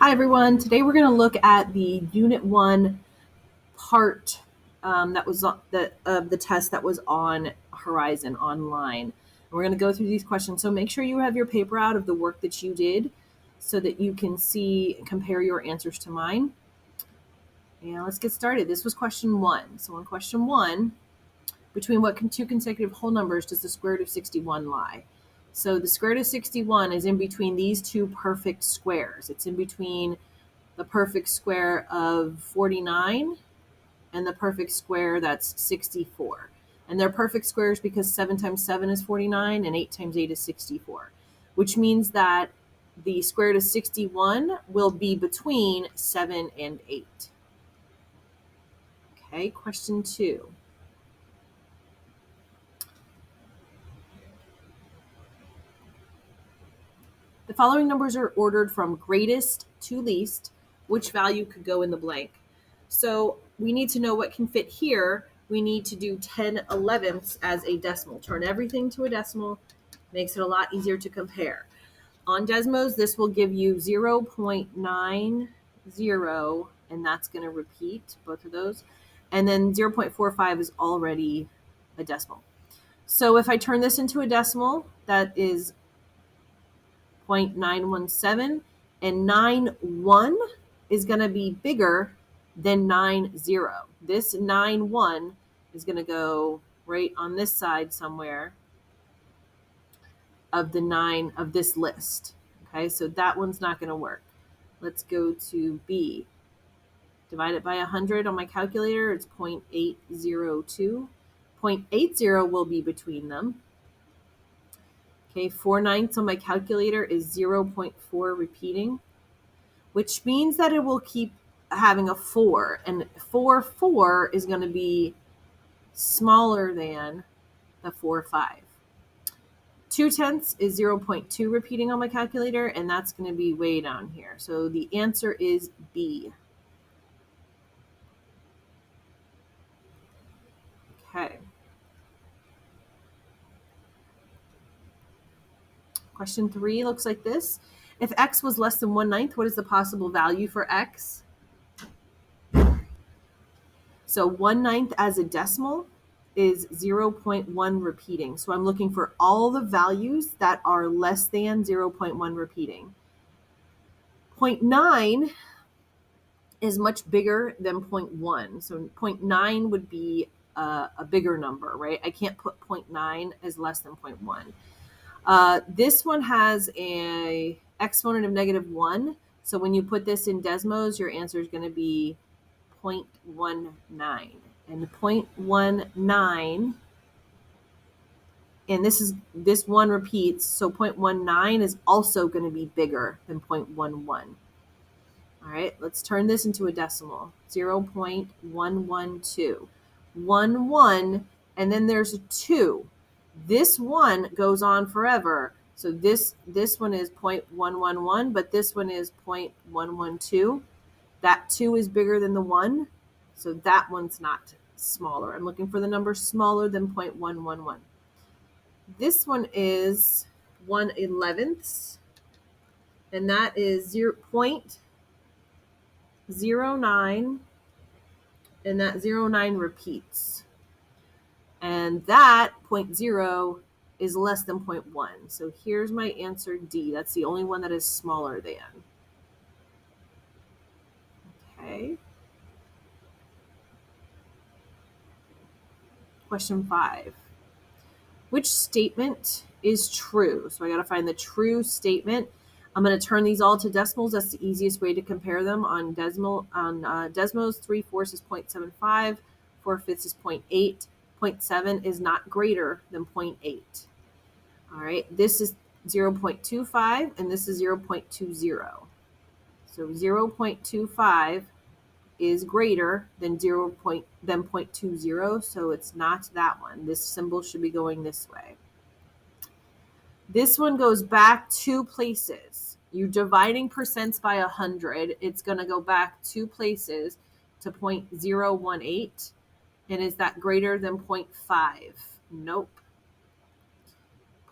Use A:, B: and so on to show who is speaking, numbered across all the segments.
A: Hi everyone, today we're going to look at the Unit 1 part that was of the test that was on Horizon Online. And we're going to go through these questions, so make sure you have your paper out of the work that you did so that you can compare your answers to mine. And let's get started. This was question 1. So on question 1, between what two consecutive whole numbers does the square root of 61 lie? So the square root of 61 is in between these two perfect squares. It's in between the perfect square of 49 and the perfect square that's 64. And they're perfect squares because 7 times 7 is 49 and 8 times 8 is 64, which means that the square root of 61 will be between 7 and 8. Okay, question 2. The following numbers are ordered from greatest to least. Which value could go in the blank? So we need to know what can fit here. We need to do 10/11ths as a decimal. Turn everything to a decimal. Makes it a lot easier to compare. On Desmos, this will give you 0.90, and that's going to repeat both of those. And then 0.45 is already a decimal. So if I turn this into a decimal, that is 0.917, and 91 is going to be bigger than 90. This 91 is going to go right on this side somewhere of the 9 of this list. Okay, so that one's not going to work. Let's go to B. Divide it by 100 on my calculator. It's 0.802. 0.80 will be between them. Okay, 4/9 on my calculator is 0.4 repeating, which means that it will keep having a 4. And 4 is going to be smaller than the 4/5. 2/10 is 0.2 repeating on my calculator, and that's going to be way down here. So the answer is B. Okay. Question 3 looks like this. If x was less than 1/9, what is the possible value for x? So 1/9 as a decimal is 0.1 repeating. So I'm looking for all the values that are less than 0.1 repeating. 0.9 is much bigger than 0.1. So 0.9 would be a bigger number, right? I can't put 0.9 as less than 0.1. This one has a exponent of -1. So when you put this in Desmos, your answer is going to be 0.19. And 0.19, and this one repeats, so 0.19 is also going to be bigger than 0.11. All right, let's turn this into a decimal. 0.112. 1, and then there's a 2. This 1 goes on forever. So this one is 0.111, but this one is 0.112. That 2 is bigger than the 1, so that one's not smaller. I'm looking for the number smaller than 0.111. This one is 1/11, and that is 0.09, and that 0.9 repeats. And that 0.0 is less than 0.1. So here's my answer, D. That's the only one that is smaller than. Okay. Question 5. Which statement is true? So I got to find the true statement. I'm going to turn these all to decimals. That's the easiest way to compare them on Desmos. 3/4 is 0.75. 4/5 is 0.8. 0.7 is not greater than 0.8. All right, this is 0.25 and this is 0.20. So 0.25 is greater than 0.20, so it's not that one. This symbol should be going this way. This one goes back 2 places. You're dividing percents by 100. It's going to go back 2 places to 0.018. And is that greater than 0.5? Nope.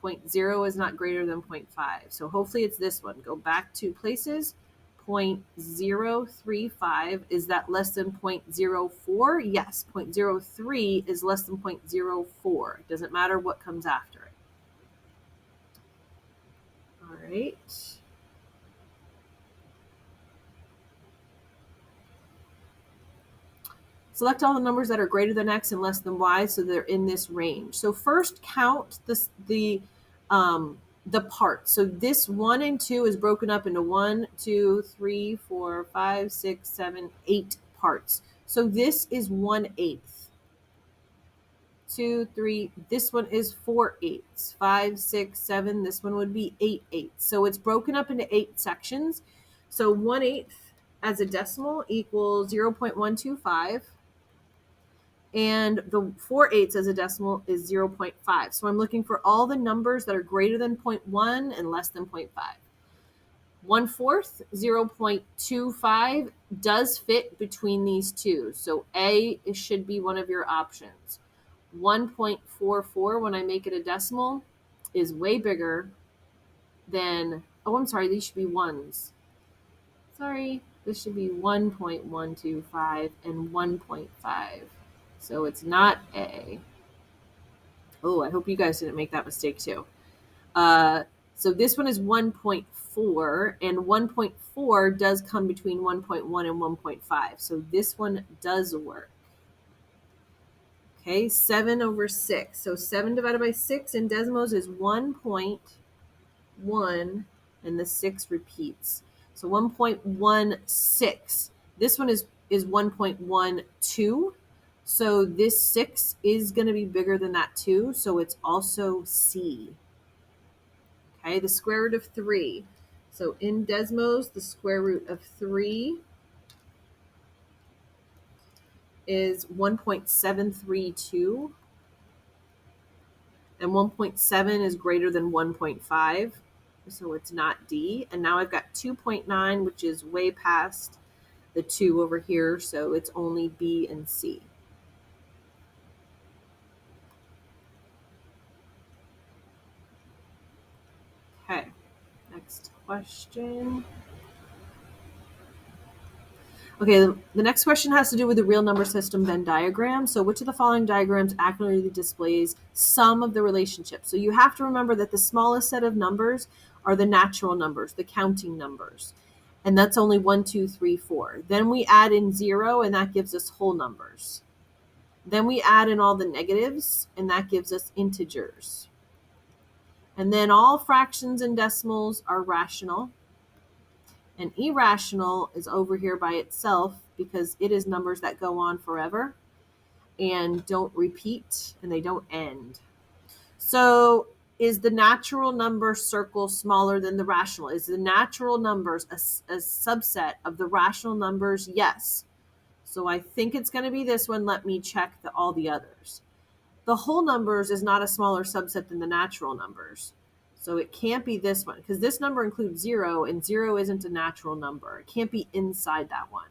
A: 0.0 is not greater than 0.5. So hopefully it's this one. Go back 2 places. 0.035. Is that less than 0.04? Yes, 0.03 is less than 0.04. It doesn't matter what comes after it. All right. Select all the numbers that are greater than X and less than Y, so they're in this range. So first count the parts. So this 1 and 2 is broken up into 1, 2, 3, 4, 5, 6, 7, 8 parts. So this is 1/8. 2, 3, this one is 4/8. 5, 6, 7, this one would be 8/8. So it's broken up into 8 sections. So 1/8 as a decimal equals 0.125. And the 4/8 as a decimal is 0.5. So I'm looking for all the numbers that are greater than 0.1 and less than 0.5. 1/4, 0.25 does fit between these two. So A should be one of your options. 1.44, when I make it a decimal, is way bigger than, oh, I'm sorry, these should be ones. Sorry, this should be 1.125 and 1.5. So it's not A. Oh, I hope you guys didn't make that mistake too. So this one is 1.4, and 1.4 does come between 1.1 and 1.5. So this one does work. Okay, 7/6. So 7 divided by 6 in decimals is 1.1, and the 6 repeats. So 1.16. This one is 1.12. So this 6 is going to be bigger than that 2, so it's also C. Okay, the square root of 3. So in Desmos, the square root of 3 is 1.732. And 1.7 is greater than 1.5. So it's not D. And now I've got 2.9, which is way past the 2 over here. So it's only B and C. Okay, next question. Okay, the next question has to do with the real number system Venn diagram. So which of the following diagrams accurately displays some of the relationships? So you have to remember that the smallest set of numbers are the natural numbers, the counting numbers. And that's only 1, 2, 3, 4. Then we add in 0, and that gives us whole numbers. Then we add in all the negatives, and that gives us integers. And then all fractions and decimals are rational. And irrational is over here by itself because it is numbers that go on forever and don't repeat, and they don't end. So is the natural number circle smaller than the rational? Is the natural numbers a subset of the rational numbers? Yes. So I think it's going to be this one. Let me check all the others. The whole numbers is not a smaller subset than the natural numbers. So it can't be this one because this number includes 0, and 0 isn't a natural number. It can't be inside that one.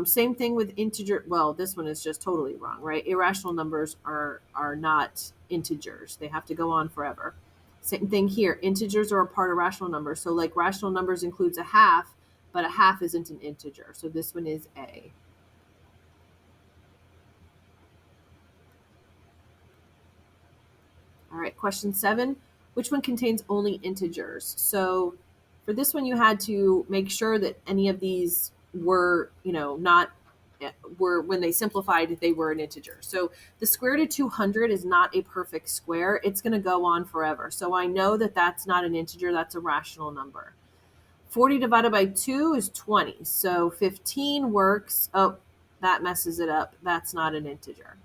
A: Same thing with integer. Well, this one is just totally wrong, right? Irrational numbers are not integers. They have to go on forever. Same thing here. Integers are a part of rational numbers. So like rational numbers includes a half, but a half isn't an integer. So this one is A. All right, question 7. Which one contains only integers? So for this one, you had to make sure that any of these were, when they simplified, they were an integer. So the square root of 200 is not a perfect square. It's going to go on forever. So I know that that's not an integer. That's a rational number. 40 divided by 2 is 20. So 15 works. Oh, that messes it up. That's not an integer.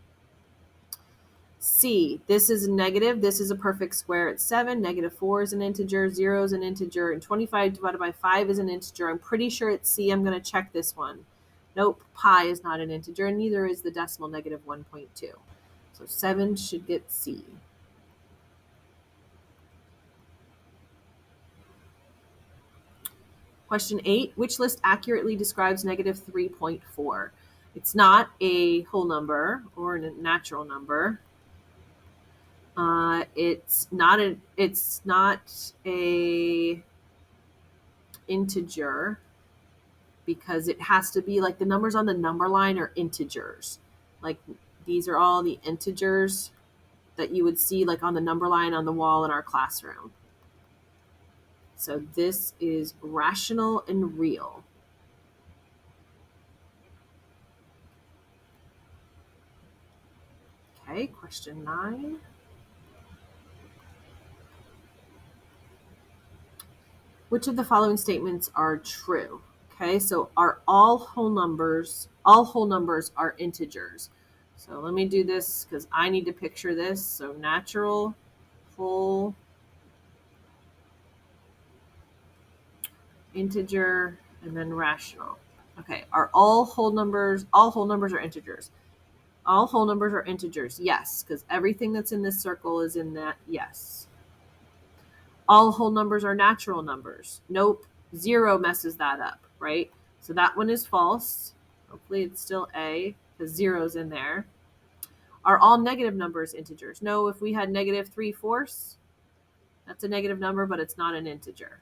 A: C, this is a negative. This is a perfect square at 7. Negative 4 is an integer. 0 is an integer. And 25 divided by 5 is an integer. I'm pretty sure it's C. I'm going to check this one. Nope, pi is not an integer, and neither is the decimal negative 1.2. So 7 should get C. Question 8, which list accurately describes negative 3.4? It's not a whole number or a natural number. It's not a integer. because it has to be like the numbers on the number line are integers. Like these are all the integers that you would see like on the number line on the wall in our classroom. So this is rational and real. Okay, question 9. Which of the following statements are true? Okay, so are all whole numbers are integers. So let me do this because I need to picture this. So natural, whole, integer, and then rational. Okay, are all whole numbers are integers? All whole numbers are integers, yes, because everything that's in this circle is in that, yes. All whole numbers are natural numbers. Nope, 0 messes that up, right? So that one is false. Hopefully it's still A, because 0's in there. Are all negative numbers integers? No, if we had negative 3/4, that's a negative number, but it's not an integer.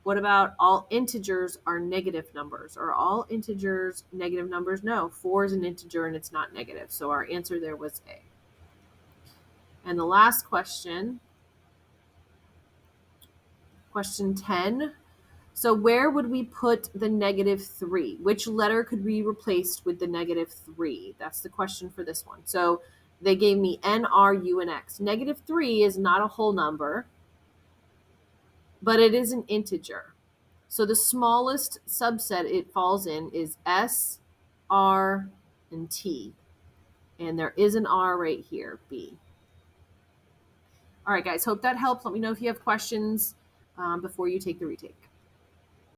A: What about all integers are negative numbers? Are all integers negative numbers? No, 4 is an integer and it's not negative. So our answer there was A. And the last question, question 10. So where would we put the -3? Which letter could be replaced with the -3? That's the question for this one. So they gave me N, R, U, and X. -3 is not a whole number, but it is an integer. So the smallest subset it falls in is S, R, and T. And there is an R right here, B. All right, guys, hope that helps. Let me know if you have questions before you take the retake.